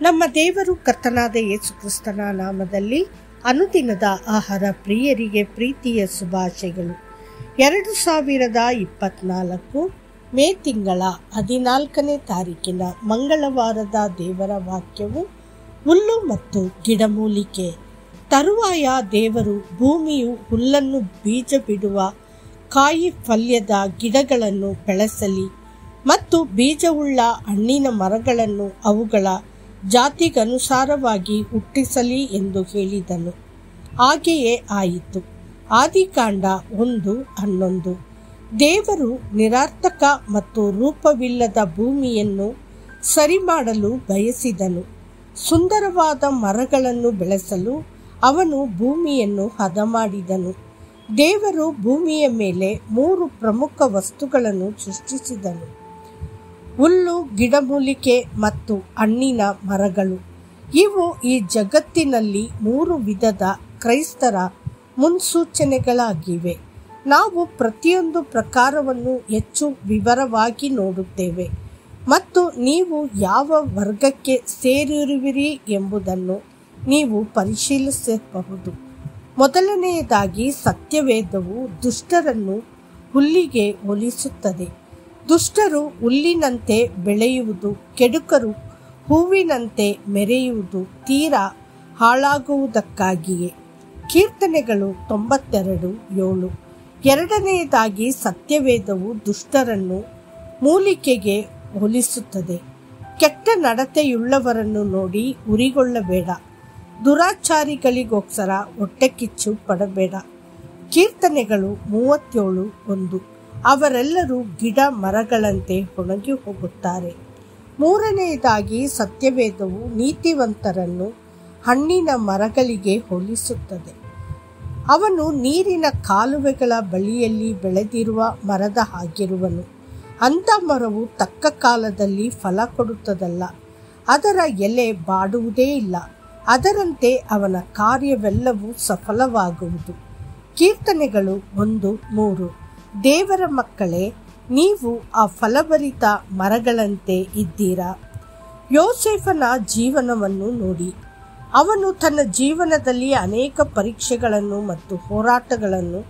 ನಮ್ಮ ದೇವರು ಕರ್ತನಾದ ಯೇಸು ಕ್ರಿಸ್ತನ ನಾಮದಲ್ಲಿ ಅನುದಿನದ ಆಹಾರ ಪ್ರಿಯರಿಗೆ ಪ್ರೀತಿಯ ಶುಭಾಶಯಗಳು. 2024 ಮೇ ತಿಂಗಳ 14ನೇ ತಾರೀಕಿನ ಮಂಗಳವಾರದ ದೇವರ ವಾಕ್ಯವು ಹುಲ್ಲು ಮತ್ತು ಗಿಡಮೂಲಿಕೆ. ತರುವಾಯ ದೇವರು ಭೂಮಿಯು ಹುಲ್ಲನ್ನು ಬೀಜ ಬಿಡುವ ಕಾಯಿ ಫಲ್ಯದ ಗಿಡಗಳನ್ನು ಬೆಳೆಸಲಿ ಮತ್ತು ಬೀಜವುಳ್ಳ ಹಣ್ಣಿನ ಮರಗಳನ್ನು ಅವುಗಳ ಜಾತಿಗನುಸಾರವಾಗಿ ಹುಟ್ಟಿಸಲಿ ಎಂದು ಹೇಳಿದನು. ಹಾಗೆಯೇ ಆಯಿತು. ಆದಿಕಾಂಡ 1:11. ದೇವರು ನಿರರ್ಥಕ ಮತ್ತು ರೂಪವಿಲ್ಲದ ಭೂಮಿಯನ್ನು ಸರಿಮಾಡಲು ಬಯಸಿದನು. ಸುಂದರವಾದ ಮರಗಳನ್ನು ಬೆಳೆಸಲು ಅವನು ಭೂಮಿಯನ್ನು ಹದಮಾಡಿದನು. ದೇವರು ಭೂಮಿಯ ಮೇಲೆ 3 ಪ್ರಮುಖ ವಸ್ತುಗಳನ್ನು ಸೃಷ್ಟಿಸಿದನು: ಹುಲ್ಲು, ಗಿಡಮೂಲಿಕೆ ಮತ್ತು ಹಣ್ಣಿನ ಮರಗಳು. ಇವು ಈ ಜಗತ್ತಿನಲ್ಲಿ 3 ವಿಧದ ಕ್ರೈಸ್ತರ ಮುನ್ಸೂಚನೆಗಳಾಗಿವೆ. ನಾವು ಪ್ರತಿಯೊಂದು ಪ್ರಕಾರವನ್ನು ಹೆಚ್ಚು ವಿವರವಾಗಿ ನೋಡುತ್ತೇವೆ ಮತ್ತು ನೀವು ಯಾವ ವರ್ಗಕ್ಕೆ ಸೇರಿರುವಿರಿ ಎಂಬುದನ್ನು ನೀವು ಪರಿಶೀಲಿಸಬಹುದು. ಮೊದಲನೆಯದಾಗಿ, ಸತ್ಯವೇದವು ದುಷ್ಟರನ್ನು ಹುಲ್ಲಿಗೆ ಹೋಲಿಸುತ್ತದೆ. ದುಷ್ಟರು ಹುಲ್ಲಿನಂತೆ ಬೆಳೆಯುವುದು, ಕೆಡುಕರು ಹೂವಿನಂತೆ ಮೆರೆಯುವುದು ತೀರಾ ಹಾಳಾಗುವುದಕ್ಕಾಗಿಯೇ. ಕೀರ್ತನೆಗಳು 92:7. ಎರಡನೆಯದಾಗಿ, ಸತ್ಯವೇದವು ದುಷ್ಟರನ್ನು ಮೂಲಿಕೆಗೆ ಹೋಲಿಸುತ್ತದೆ. ಕೆಟ್ಟ ನಡತೆಯುಳ್ಳವರನ್ನು ನೋಡಿ ಉರಿಗೊಳ್ಳಬೇಡ, ದುರಾಚಾರಿಗಳಿಗೋಸ್ಕರ ಹೊಟ್ಟೆಕಿಚ್ಚು ಪಡಬೇಡ. ಕೀರ್ತನೆಗಳು 37:1. ಅವರೆಲ್ಲರೂ ಗಿಡ ಮರಗಳಂತೆ ಒಣಗಿ ಹೋಗುತ್ತಾರೆ. ಮೂರನೆಯದಾಗಿ, ಸತ್ಯವೇದವು ನೀತಿವಂತರನ್ನು ಹಣ್ಣಿನ ಮರಗಳಿಗೆ ಹೋಲಿಸುತ್ತದೆ. ಅವನು ನೀರಿನ ಕಾಲುವೆಗಳ ಬಳಿಯಲ್ಲಿ ಬೆಳೆದಿರುವ ಮರದ ಹಾಗಿರುವನು. ಅಂಥ ಮರವು ತಕ್ಕ ಕಾಲದಲ್ಲಿ ಫಲ ಕೊಡುತ್ತದಲ್ಲ, ಅದರ ಎಲೆ ಬಾಡುವುದೇ ಇಲ್ಲ, ಅದರಂತೆ ಅವನ ಕಾರ್ಯವೆಲ್ಲವೂ ಸಫಲವಾಗುವುದು. ಕೀರ್ತನೆಗಳು 1:3. ದೇವರ ಮಕ್ಕಳೇ, ನೀವು ಆ ಫಲಭರಿತ ಮರಗಳಂತೆ ಇದ್ದೀರಾ. ಯೋಸೇಫನ ಜೀವನವನ್ನು ನೋಡಿ. ಅವನು ತನ್ನ ಜೀವನದಲ್ಲಿ ಅನೇಕ ಪರೀಕ್ಷೆಗಳನ್ನು ಮತ್ತು ಹೋರಾಟಗಳನ್ನು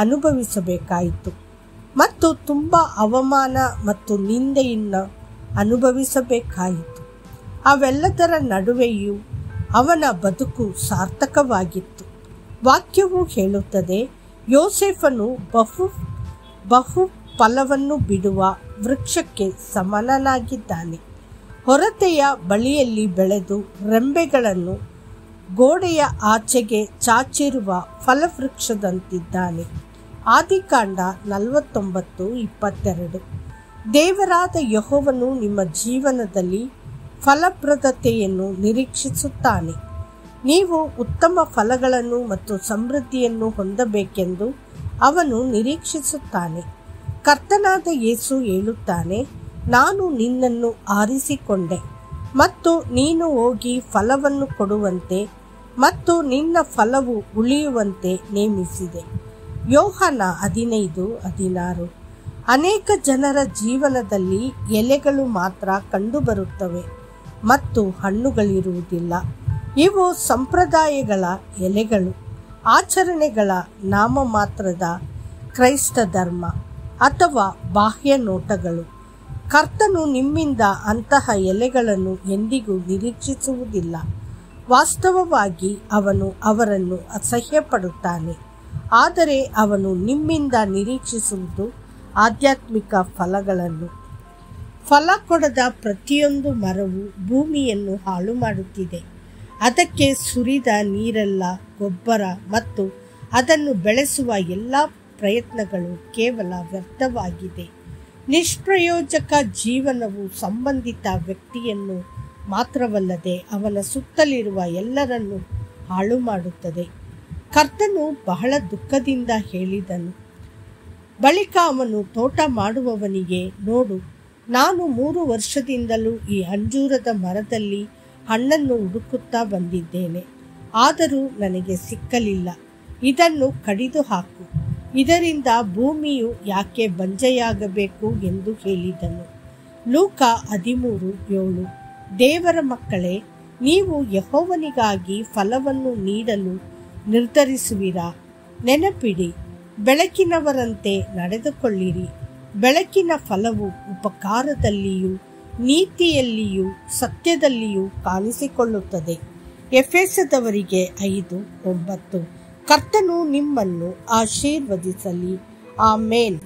ಅನುಭವಿಸಬೇಕಾಯಿತು ಮತ್ತು ತುಂಬ ಅವಮಾನ ಮತ್ತು ನಿಂದೆಯನ್ನು ಅನುಭವಿಸಬೇಕಾಯಿತು. ಅವೆಲ್ಲದರ ನಡುವೆಯೂ ಅವನ ಬದುಕು ಸಾರ್ಥಕವಾಗಿತ್ತು. ವಾಕ್ಯವು ಹೇಳುತ್ತದೆ, ಯೋಸೇಫನು ಬಹು ಫಲವನ್ನು ಬಿಡುವ ವೃಕ್ಷಕ್ಕೆ ಸಮನಾಗಿದ್ದಾನೆ. ಹೊರತೆಯ ಬಳಿಯಲ್ಲಿ ಬೆಳೆದು ರೆಂಬೆಗಳನ್ನು ಗೋಡೆಯ ಆಚೆಗೆ ಚಾಚಿರುವ ಫಲವೃಕ್ಷದಂತಿದ್ದಾನೆ. ಆದಿಕಾಂಡ 49:22. ದೇವರಾದ ಯೆಹೋವನು ನಿಮ್ಮ ಜೀವನದಲ್ಲಿ ಫಲಪ್ರದತೆಯನ್ನು ನಿರೀಕ್ಷಿಸುತ್ತಾನೆ. ನೀವು ಉತ್ತಮ ಫಲಗಳನ್ನು ಮತ್ತು ಸಮೃದ್ಧಿಯನ್ನು ಹೊಂದಬೇಕೆಂದು ಅವನು ನಿರೀಕ್ಷಿಸುತ್ತಾನೆ. ಕರ್ತನಾದ ಯೇಸು ಹೇಳುತ್ತಾನೆ, ನಾನು ನಿನ್ನನ್ನು ಆರಿಸಿಕೊಂಡೆ ಮತ್ತು ನೀನು ಹೋಗಿ ಫಲವನ್ನು ಕೊಡುವಂತೆ ಮತ್ತು ನಿನ್ನ ಫಲವು ಉಳಿಯುವಂತೆ ನೇಮಿಸಿದೆ. ಯೋಹಾನ 15:16. ಅನೇಕ ಜನರ ಜೀವನದಲ್ಲಿ ಎಲೆಗಳು ಮಾತ್ರ ಕಂಡುಬರುತ್ತವೆ ಮತ್ತು ಹಣ್ಣುಗಳಿರುವುದಿಲ್ಲ. ಇವು ಸಂಪ್ರದಾಯಗಳ ಎಲೆಗಳು, ಆಚರಣೆಗಳ ನಾಮಮಾತ್ರದ ಕ್ರೈಸ್ತ ಧರ್ಮ ಅಥವಾ ಬಾಹ್ಯ ನೋಟಗಳು. ಕರ್ತನು ನಿಮ್ಮಿಂದ ಅಂತಹ ಎಲೆಗಳನ್ನು ಎಂದಿಗೂ ನಿರೀಕ್ಷಿಸುವುದಿಲ್ಲ. ವಾಸ್ತವವಾಗಿ ಅವನು ಅವರನ್ನು ಅಸಹ್ಯಪಡುತ್ತಾನೆ. ಆದರೆ ಅವನು ನಿಮ್ಮಿಂದ ನಿರೀಕ್ಷಿಸುವುದು ಆಧ್ಯಾತ್ಮಿಕ ಫಲಗಳನ್ನು. ಫಲ ಕೊಡದ ಪ್ರತಿಯೊಂದು ಮರವು ಭೂಮಿಯನ್ನು ಹಾಳು ಮಾಡುತ್ತಿದೆ. ಅದಕ್ಕೆ ಸುರಿದ ನೀರೆಲ್ಲ, ಗೊಬ್ಬರ ಮತ್ತು ಅದನ್ನು ಬೆಳೆಸುವ ಎಲ್ಲ ಪ್ರಯತ್ನಗಳು ಕೇವಲ ವ್ಯರ್ಥವಾಗಿದೆ. ನಿಷ್ಪ್ರಯೋಜಕ ಜೀವನವು ಸಂಬಂಧಿತ ವ್ಯಕ್ತಿಯನ್ನು ಮಾತ್ರವಲ್ಲದೆ ಅವನ ಸುತ್ತಲಿರುವ ಎಲ್ಲರನ್ನೂ ಹಾಳು ಮಾಡುತ್ತದೆ. ಕರ್ತನು ಬಹಳ ದುಃಖದಿಂದ ಹೇಳಿದನು. ಬಳಿಕ ಅವನು ತೋಟ ಮಾಡುವವನಿಗೆ, ನೋಡು, ನಾನು 3 ವರ್ಷದಿಂದಲೂ ಈ ಅಂಜೂರದ ಮರದಲ್ಲಿ ಹಣ್ಣನ್ನು ಹುಡುಕುತ್ತಾ ಬಂದಿದ್ದೇನೆ, ಆದರೂ ನನಗೆ ಸಿಕ್ಕಲಿಲ್ಲ. ಇದನ್ನು ಕಡಿದು ಹಾಕು, ಇದರಿಂದ ಭೂಮಿಯು ಯಾಕೆ ಬಂಜೆಯಾಗಬೇಕು ಎಂದು ಹೇಳಿದನು. ಲೂಕ 13:7. ದೇವರ ಮಕ್ಕಳೇ, ನೀವು ಯೆಹೋವನಿಗಾಗಿ ಫಲವನ್ನು ನೀಡಲು ನಿರ್ಧರಿಸುವಿರಾ? ನೆನಪಿಡಿ, ಬೆಳಕಿನವರಂತೆ ನಡೆದುಕೊಳ್ಳಿರಿ. ಬೆಳಕಿನ ಫಲವು ಉಪಕಾರದಲ್ಲಿಯೂ ನೀತಿಯಲ್ಲಿಯೂ ಸತ್ಯದಲ್ಲಿಯೂ ಕಾಣಿಸಿಕೊಳ್ಳುತ್ತದೆ. ಎಫೆಸದವರಿಗೆ 5:9. ಕರ್ತನು ನಿಮ್ಮನ್ನು ಆಶೀರ್ವದಿಸಲಿ. ಆಮೇನ್.